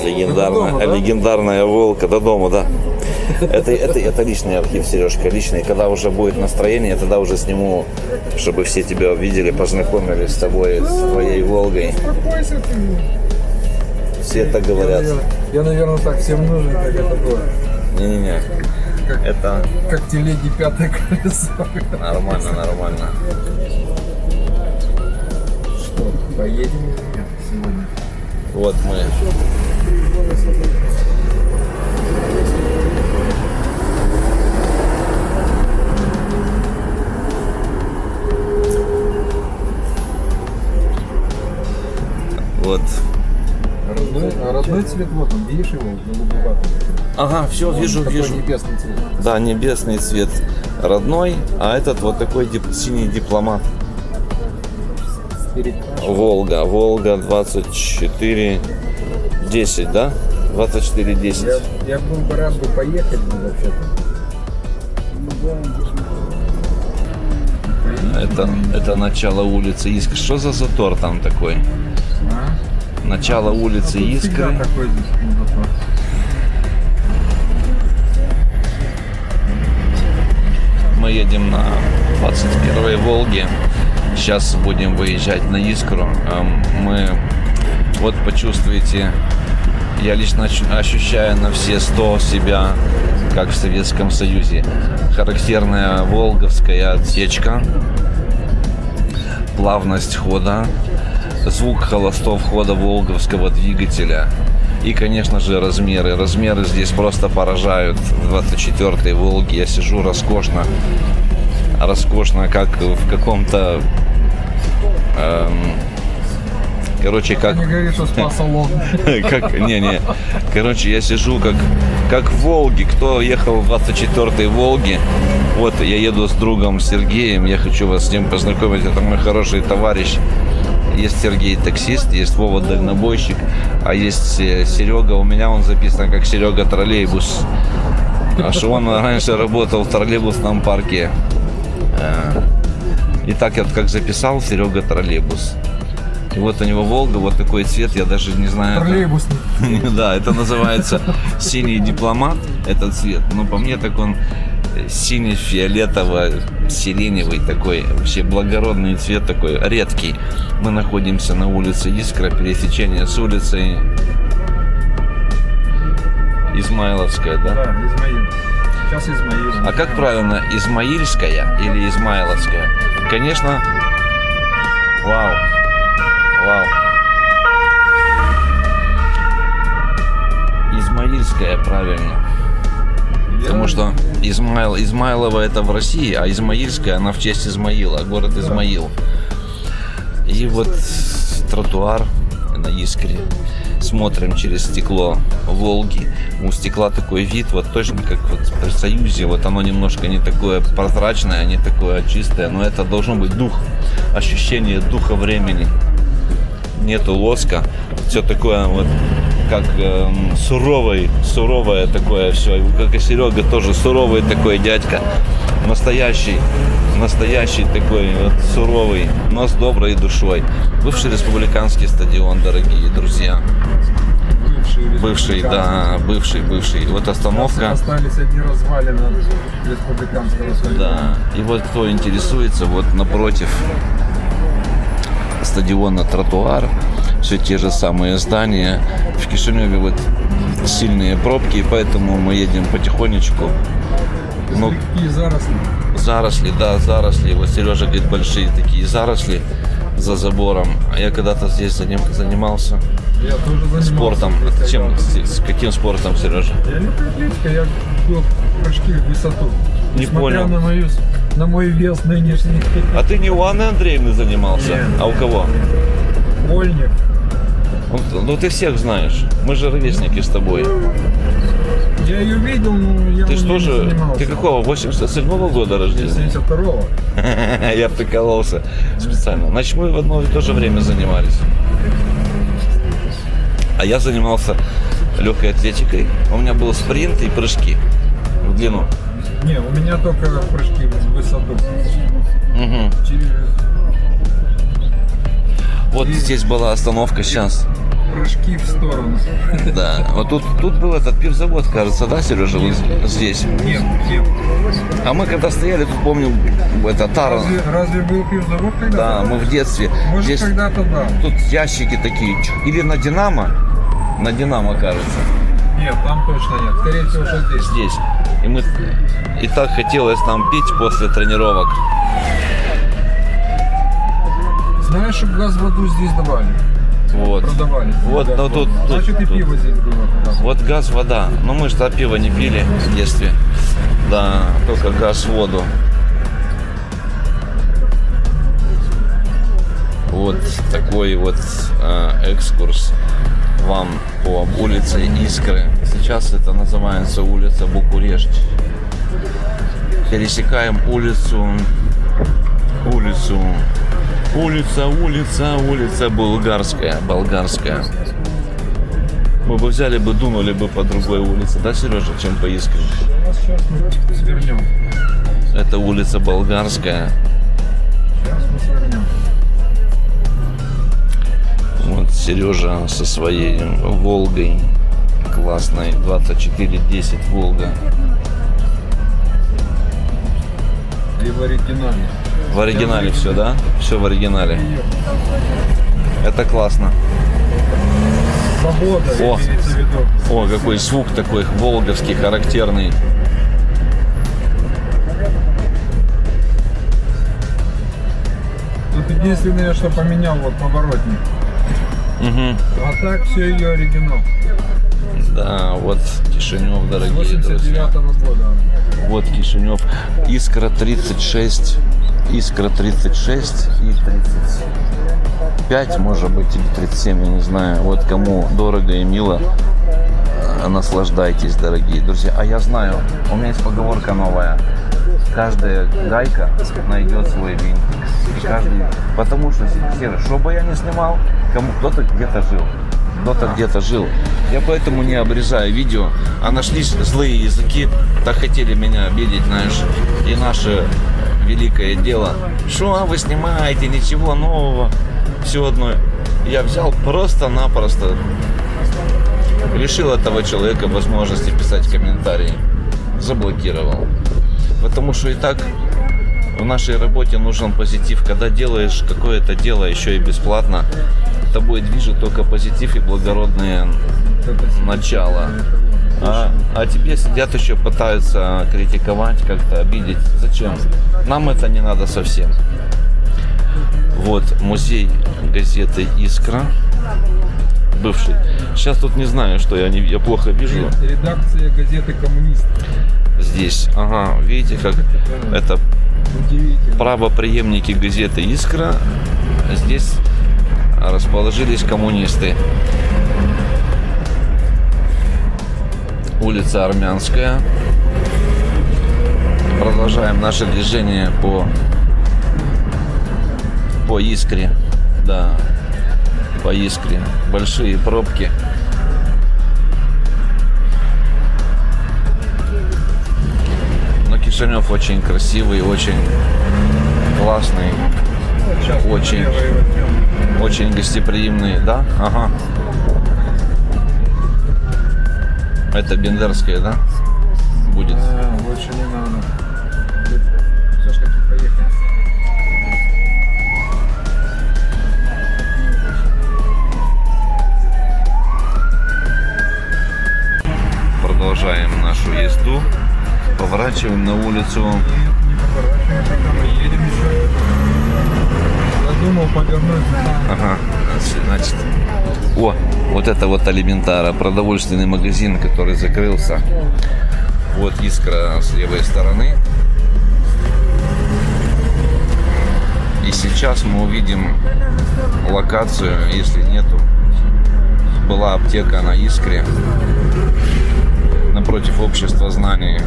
Легендарная Волга до дома, да. Это личный архив, Сережка, личный. Когда уже будет настроение, я тогда уже сниму, чтобы все тебя увидели, познакомились с тобой, с твоей Волгой. Все это говорят. Я, наверное, так всем нужен, как это было. Не-не-не. Это как телеги пятое колесо. нормально. Что, поедем сегодня? Вот мы. Вот. Родной цвет, вот он, видишь его, голубоватый. Ага, все, вижу. Небесный цвет. Да, небесный цвет родной, а этот вот такой синий дипломат. Волга 2410, да? 2410. Я был бы рад бы поехать, вообще-то. Это начало улицы Искры. Что за затор там такой? Начало улицы Искры. Такой здесь затор. Мы едем на 21-й Волге. Сейчас будем выезжать на Искру. Мы, вот почувствуете, я лично ощущаю на все 100 себя, как в Советском Союзе. Характерная волговская отсечка, плавность хода, звук холостов хода волговского двигателя и, конечно же, размеры. Размеры здесь просто поражают. В 24-й Волге я сижу роскошно, как в каком-то... короче, как... Не говори, что спа-салон. Короче, я сижу как в Волге. Кто ехал в 24-й Волге? Вот, я еду с другом Сергеем. Я хочу вас с ним познакомить. Это мой хороший товарищ. Есть Сергей таксист, есть Вова дальнобойщик, а есть Серега. У меня он записан как Серега троллейбус. А что он раньше работал в троллейбусном парке. И так я как записал Серега троллейбус. И вот у него Волга, вот такой цвет, я даже не знаю. Троллейбусный. Да, это называется синий дипломат, этот цвет. Но по мне так он сине-фиолетово-сиреневый такой, вообще благородный цвет такой, редкий. Мы находимся на улице Искра, пересечение с улицей Измайловская, да? Да, Измаил. Сейчас Измаил. А как правильно, Измаильская или Измайловская? Конечно, вау. Измаильская, правильно. Потому что Измайлова это в России, а Измаильская она в честь Измаила, город Измаил. И вот тротуар на Искре. Смотрим через стекло Волги. У стекла такой вид, вот точно как вот в Союзе. Вот оно немножко не такое прозрачное, не такое чистое, но это должно быть дух, ощущение духа времени. Нету лоска, все такое вот как суровое такое все. Как и Серега тоже суровый такой дядька, настоящий такой вот суровый, но с доброй душой. Бывший республиканский стадион, дорогие друзья. Бывший. Вот остановка. Остались одни развалины республиканского стадиона. Да. И вот кто интересуется, вот напротив стадиона тротуар, все те же самые здания. В Кишиневе вот сильные пробки, и поэтому мы едем потихонечку. Ну, какие заросли? Заросли. Вот Сережа говорит, большие такие заросли за забором. А я когда-то здесь занимался. Я тоже занимался спортом. С каким спортом, Сережа? Я не атлетика, я был прыжки в высоту. Не понял. На мой вес нынешний. А ты не у Анны Андреевны занимался? Нет. А у кого? Вольник. Ну ты всех знаешь. Мы же ровесники с тобой. Я ее видел, но я Ты не что же? занимался. Ты какого? 87-го года рождения? 72-го. Я прикололся специально. Значит, мы в одно и то же время занимались. А я занимался легкой атлетикой. У меня был спринт и прыжки в длину. Не, у меня только прыжки в высоту. Угу. Вот здесь была остановка сейчас. Прыжки в сторону. Да. Вот тут был этот пивзавод, кажется, да, Сережа, вот здесь. Нет. А мы когда стояли, тут помню, это Тара. Разве был пивзавод когда-то? Да, мы в детстве. Может, Здесь когда-то да. тут ящики такие. Или на Динамо? На Динамо, кажется. Нет, там точно нет. Скорее всего, что здесь. Здесь. И так хотелось нам пить после тренировок. Знаешь, что газ в воду здесь давали? Вот. Продавали. Вот, Газ ну в воду. тут- Значит, и тут- пиво здесь было когда-то. Вот газ, вода. Но мы же пиво не пили в детстве. Да, только газ, воду. Вот такой вот экскурс вам по улице Искры. Сейчас это называется улица Букурешт. Пересекаем улицу Болгарская. Мы бы взяли бы, дунули бы по другой улице, да, Сережа, чем по Искре? Сейчас мы свернем. Это улица Болгарская. Сейчас мы свернем. Вот Сережа со своей Волгой классной, 2410 Волга. И в оригинале. В оригинале все, да? Все в оригинале. Это классно. Свобода, О. имеется в виду. О, какой звук такой волговский, характерный. Тут единственное, что поменял, вот поворотник. Угу. А так все ее оригинал. Да, вот Кишинев, дорогие друзья. 89-го года. Вот Кишинев. Искра 36. Искра 36 и 35, может быть, или 37, я не знаю. Вот кому дорого и мило, наслаждайтесь, дорогие друзья. А я знаю, у меня есть поговорка новая. Каждая гайка найдет свой винтик. И каждый... Потому что, Серый, что бы я ни снимал, кто-то где-то жил. Кто-то где-то жил. Я поэтому не обрезаю видео. А нашлись злые языки, так хотели меня обидеть, знаешь. И наше великое дело. Что вы снимаете, ничего нового. Все одно. Я взял просто-напросто. Лишил этого человека возможности писать комментарии. Заблокировал. Потому что и так в нашей работе нужен позитив. Когда делаешь какое-то дело еще и бесплатно, тобой движет только позитив и благородные начала. А тебе сидят еще, пытаются критиковать, как-то обидеть. Зачем? Нам это не надо совсем. Вот музей газеты «Искра». Бывший. Сейчас тут не знаю, что я плохо вижу. Редакция газеты «Коммунист». Здесь, ага, видите, как это Удивительно. правопреемники газеты «Искра». Здесь расположились коммунисты. Улица Армянская. Продолжаем наше движение по Искре. Да, по Искре. Большие пробки. Но Кишинев очень красивый, очень классный, Сейчас очень, налево и возьмем. очень гостеприимный, да? Ага. Это Бендерская, да? Будет. Больше не надо. Все ж таки поехали. Продолжаем нашу езду. Поворачиваем на улицу. Не поворачиваем, пока мы едем еще. Задумал повернуть. Ага, значит. О, вот это вот Алиментара, продовольственный магазин, который закрылся. Вот Искра с левой стороны. И сейчас мы увидим локацию, если нету. Была аптека на Искре, напротив общества знаний.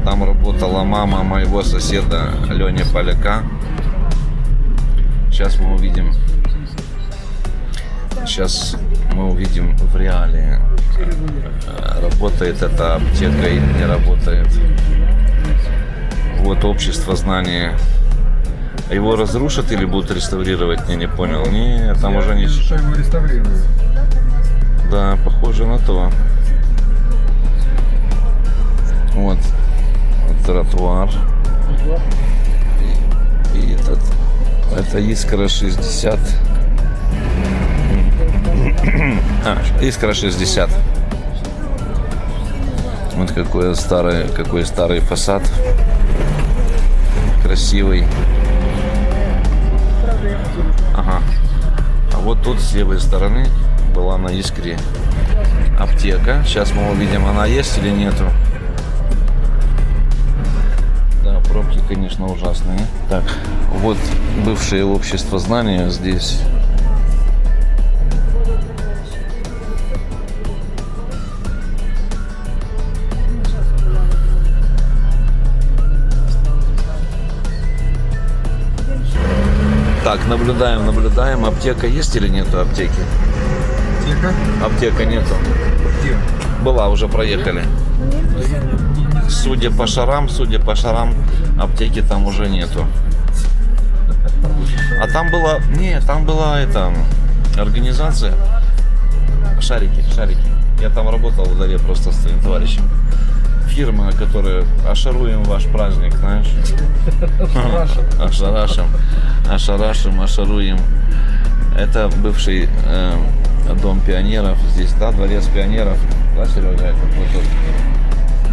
Там работала мама моего соседа Лёни Поляка. Сейчас мы увидим в реале, работает эта аптека или не работает. Вот общество знания. Его разрушат или будут реставрировать? Я не понял. Не, там уже вижу, ничего. что его реставрируют. Да, похоже на то. Вот тротуар. И это Искра 60. Искра 60. Вот какой старый фасад. Красивый. Ага. А вот тут с левой стороны была на Искре аптека. Сейчас мы увидим, она есть или нету. Да, пробки, конечно, ужасные. Так, вот бывшее общество знания здесь. Так, наблюдаем. Аптека есть или нету аптеки? Аптека? Аптека нету. Где? Была, уже проехали. Да я не Судя по шарам, аптеки там уже нету. А там была эта организация. Шарики. Я там работал в дворе просто с твоим товарищем. Фирма, которая ошаруем ваш праздник, знаешь? Ошаруем. Это бывший дом пионеров. Здесь, да, дворец пионеров. Да, Серега, это вот тут.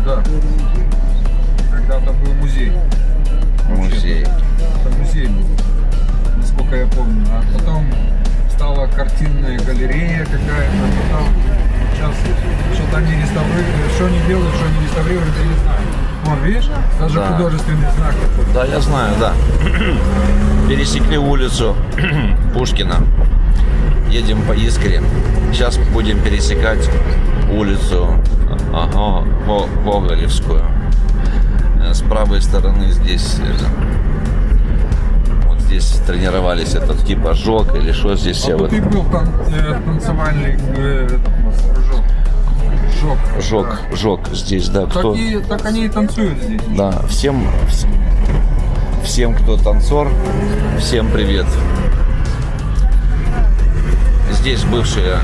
Да. Когда-то был музей. Музей. Это музей был, насколько я помню. А потом стала картинная галерея какая-то. Потом сейчас что-то они реставрируют. Что они делают, что они реставрируют, я не знаю. Вон, видишь? Даже Да. художественный знак такой. Да, я знаю, да. Пересекли улицу Пушкина. Едем по Искре. Сейчас будем пересекать улицу Гоголевскую. С правой стороны здесь вот здесь тренировались, этот типа жог или что здесь все А вот. тут и был танцевальный Жог здесь, да, кто? Так они и танцуют здесь. Да, всем, кто танцор, всем привет. Здесь бывшая,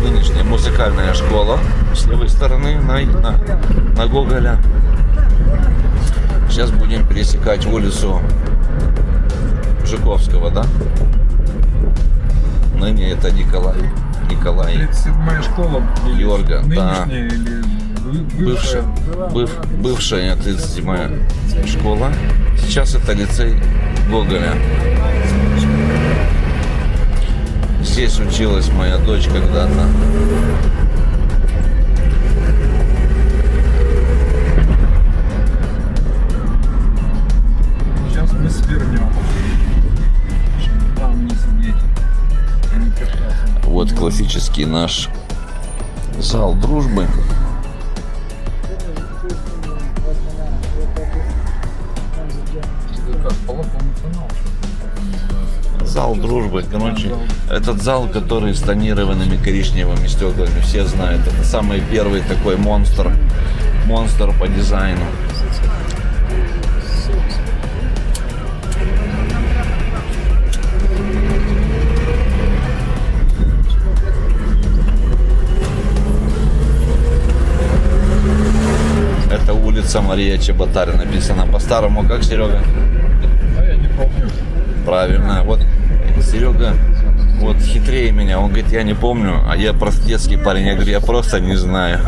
нынешняя музыкальная школа с левой стороны на Гоголя. Сейчас будем пересекать улицу Жуковского, да? Ныне это Николай. 37-я школа. Георга, да. Нынешняя или бывшая? Бывшая 37-я школа. Сейчас это лицей Гоголя. Здесь училась моя дочь когда-то. Сейчас мы свернем. Чтобы там не сидеть. А не кататься. Вот классический наш зал дружбы. Это как, полуфункционал? Зал дружбы, короче, этот зал, который с тонированными коричневыми стеклами, все знают, это самый первый такой монстр по дизайну. Это улица Мария Чеботарь написано по-старому, как, Серега? А я не помню. Правильно, вот Серега вот хитрее меня, он говорит, я не помню, а я просто детский парень, я говорю, я просто не знаю.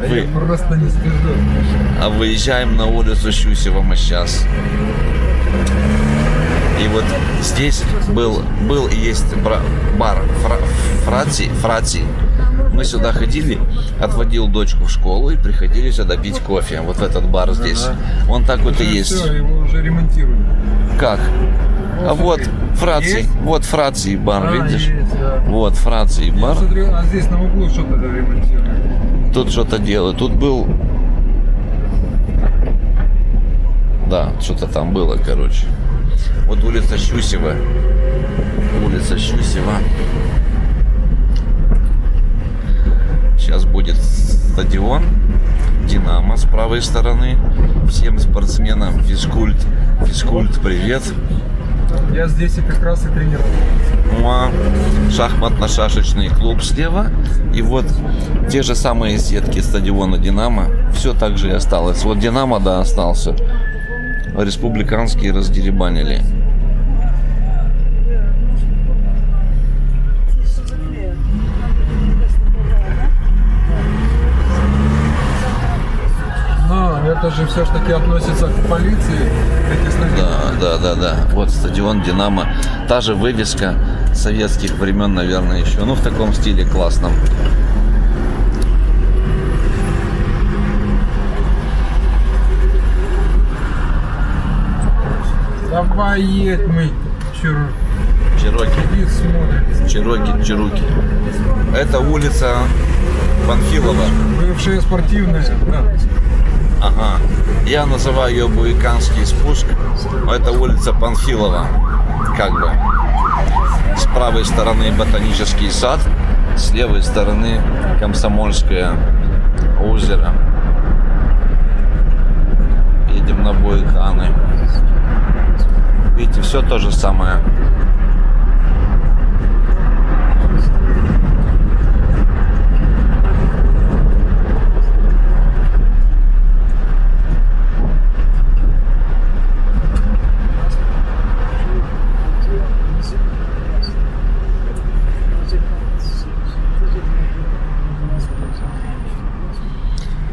Я просто не скажу. А выезжаем на улицу Щусева мы сейчас. И вот здесь был и есть бар Фраций. Мы сюда ходили, отводил дочку в школу и приходили сюда пить кофе. Вот в этот бар здесь. Он так вот и есть. Все, его уже ремонтируют. Как? А вот Фраций. Есть? Вот Фраций бар, видишь? Есть, да. Вот Фраций Я бар. смотрю, а здесь на углу что-то ремонтируют. Тут что-то делают. Тут был... Да, что-то там было, короче. Вот улица Щусева. Сейчас будет стадион. Динамо с правой стороны. Всем спортсменам физкульт, привет. Я здесь и как раз и тренировался. Шахматно-шашечный клуб слева. И вот те же самые сетки стадиона Динамо. Все так же и осталось. Вот Динамо, да, остался. Республиканские раздеребанили. Но это же все-таки относится к полиции. Эти стадионы. Да. Вот стадион Динамо. Та же вывеска советских времен, наверное, еще. Ну, в таком стиле классном. Давай едь мы. Чироки. Иди смотрим. Чироки. Это улица Панфилова. Бывшая спортивная. Да. Ага. Я называю ее Буйканский спуск. Это улица Панфилова. Как бы. С правой стороны Ботанический сад. С левой стороны Комсомольское озеро. Едем на Буйканы. Видите, все то же самое.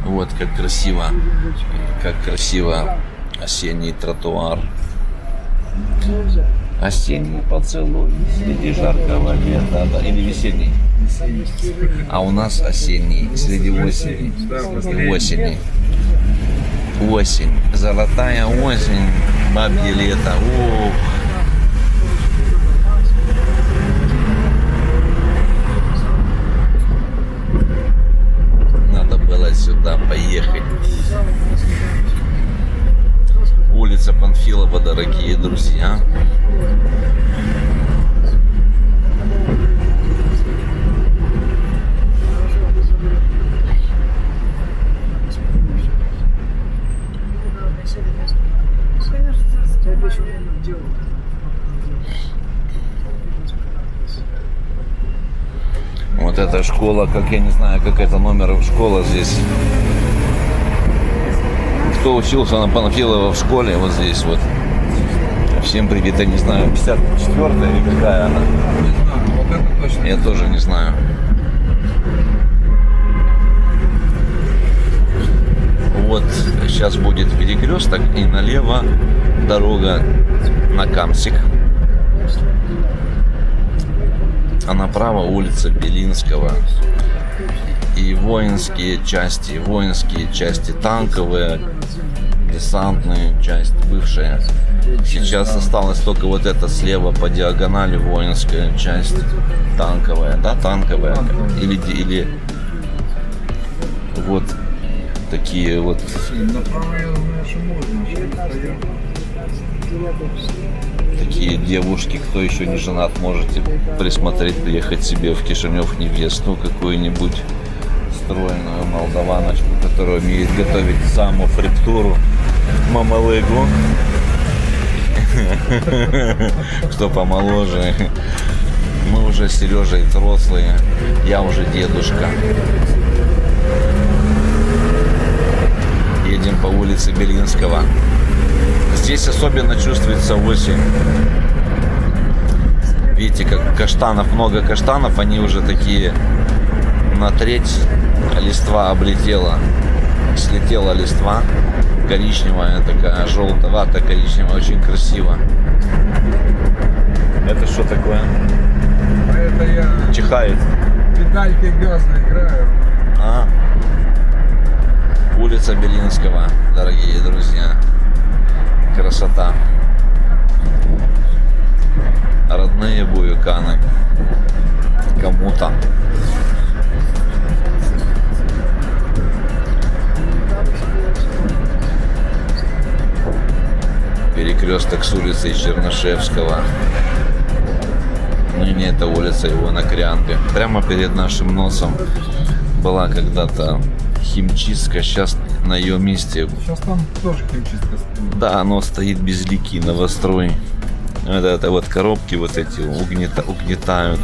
Вот как красиво осенний тротуар. Осенний поцелуй среди жаркого лета, да, или весенний. А у нас осенний среди осени. Осени. Осень. Золотая осень. Бабье лето. Ух. Надо было сюда поехать. Улица Панфилова, дорогие друзья. Вот эта школа, как я не знаю, как это номер школа здесь. Кто учился на Панфилова в школе, вот здесь вот. Всем привет, я не знаю, 54-я или какая она? Не знаю, вот это точно. Я тоже не знаю. Вот сейчас будет перекресток, и налево дорога на Камсик. А направо улица Белинского. И воинские части танковые, десантные часть бывшая. Сейчас осталось только вот это слева по диагонали воинская часть танковая, да, танковая. Или вот такие вот. Направо, я думаю, что можно. Такие девушки, кто еще не женат, можете присмотреть, приехать себе в Кишинев невесту какую-нибудь стройную молдаваночку, которая умеет готовить саму фриптуру, мамалыгу. Кто помоложе. Мы уже с Сережей взрослые, я уже дедушка. Едем по улице Белинского. Здесь особенно чувствуется осень. Видите, как каштанов, много каштанов, они уже такие на треть листва облетела. Слетела листва. Коричневая такая, желтовато-коричневая, очень красиво. Это что такое? А это я Чихает. педалькой газа играю. Улица Белинского, дорогие друзья. Красота. Родные Буйканы. Кому-то. Перекресток с улицей Чернышевского. Ныне это улица Ивана Крянки. Прямо перед нашим носом была когда-то химчистка. Сейчас на ее месте. Сейчас там тоже химчистка стоит. Да, оно стоит безликий, новострой. Это вот коробки вот эти угнетают.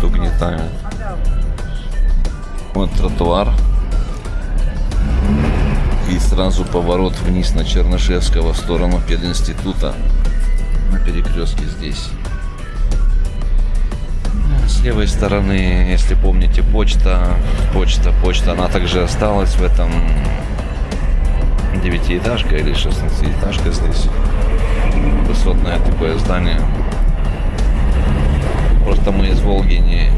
Вот тротуар. И сразу поворот вниз на Чернышевского в сторону пединститута. На перекрестке здесь. С левой стороны, если помните, почта, она также осталась в этом 9-этажка или 16-этажка здесь. Высотное такое здание. Просто мы из Волги не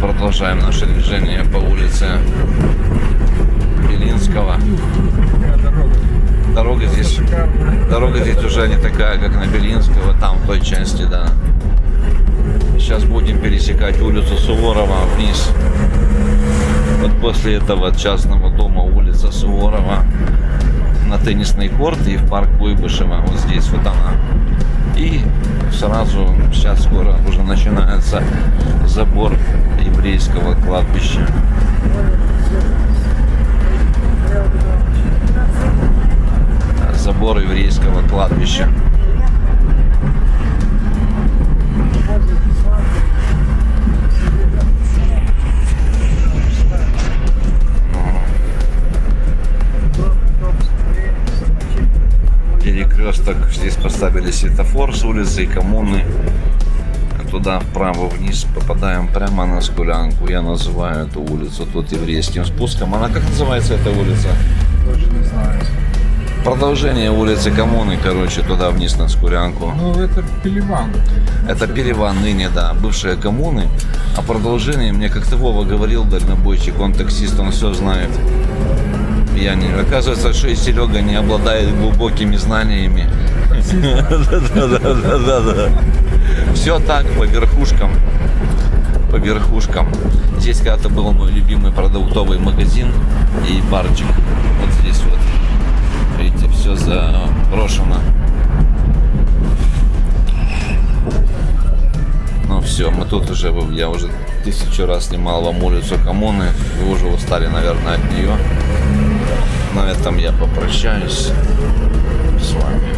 продолжаем наше движение по улице Белинского. Дорога. Дорога здесь уже не такая, как на Белинского, там в той части, да. Сейчас будем пересекать улицу Суворова вниз. Вот после этого частного дома улица Суворова на теннисный корт и в парк Куйбышева. Вот здесь вот она. И сразу, сейчас скоро уже начинается забор еврейского кладбища. Забор еврейского кладбища. Перекресток. Здесь поставили светофор с улицы Коммуны. Туда вправо вниз попадаем прямо на Скулянку. Я называю эту улицу тут еврейским спуском. Она как называется эта улица? Тоже не знаю. Продолжение улицы Коммуны, короче, туда вниз на Скурянку. Ну, это Пеливан. Это Переван ныне, да, бывшие коммуны. А продолжение, мне как-то Вова говорил, дальнобойщик, он таксист, он все знает. Я не... Оказывается, что и Серега не обладает глубокими знаниями. Да. Все так, по верхушкам. Здесь когда-то был мой любимый продуктовый магазин и барчик. Вот здесь вот. Видите, все заброшено. Ну все, мы тут уже, я уже 1000 раз снимал вам улицу Коммуны. Вы уже устали, наверное, от нее. На этом я попрощаюсь с вами.